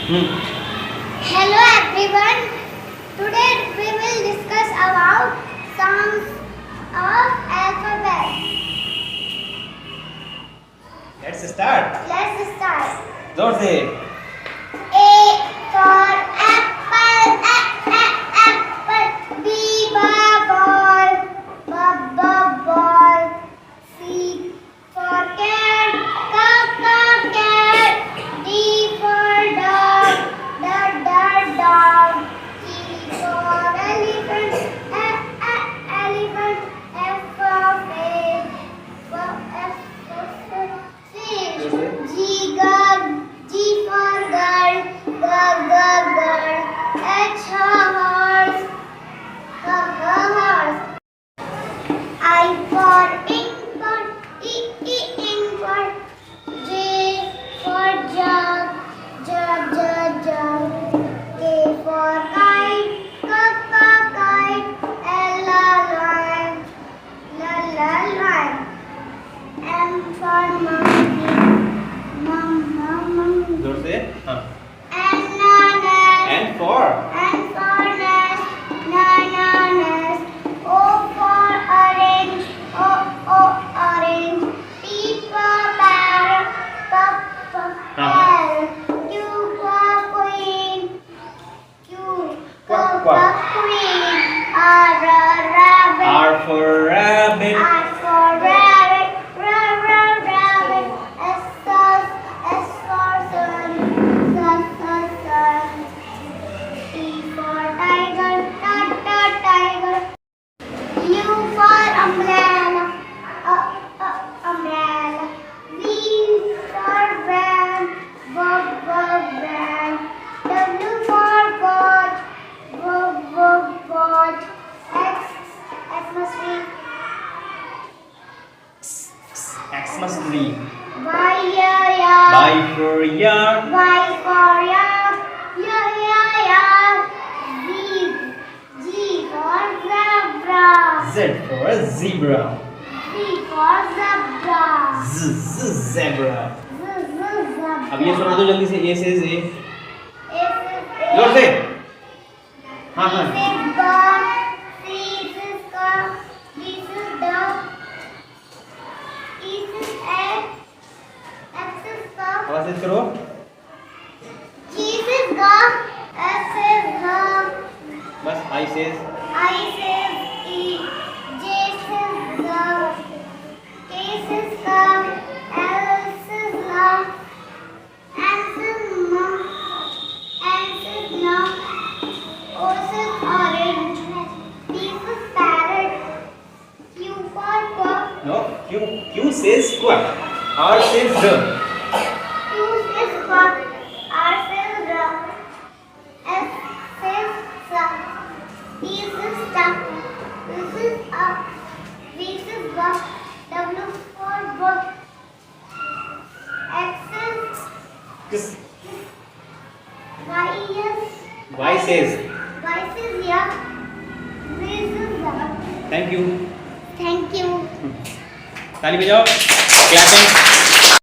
Hello everyone. Today we will discuss about sounds of alphabet. Let's start. Let's start. जोर से. A for apple, apple. B ball, ball. C for cat, cat. D for dog, dog. E for elephant, elephant. F for fish, fish. G for girl, girl. H for horse, horse. I for ink, ink for J for jug, jug. K for kite, kite. L line. M for monkey, monkey. जोर से. हाँ. N for nest, nest. O for orange, orange. P for parrot, parrot. Q for queen, Quack. queen. R rabbit, R for rabbit. R for rabbit, rabbit. S for sun, sun. T for tiger, tiger. U for umbrella, umbrella. V for van, van. W for watch, watch. X must be Xmas tree. Y, yeah. Y for yard. Y for yard, yeah. G for zebra, Z for zebra. Z for zebra, Zebra. zebra. अब ये सुना दो जल्दी से. A से Z. A जोर से. हाँ. C is dog, C is cow, D is dog, E is egg, X is cow, आवाज तेज करो. G is dog, S is dog, बस. I says. I is E, J is dog, K is cow, L is love, N is mom, N is no, O is orange, P is parrot, Q for quack, No. Q says quack. R says the. Q is quack, R is dog, S is sun, T is duck, this is up, V is buck, W for book, X is Kiss. Y is Y says. Y is yeah, Z is dog. Thank you. Thank you. ताली बजाओ. Clapping.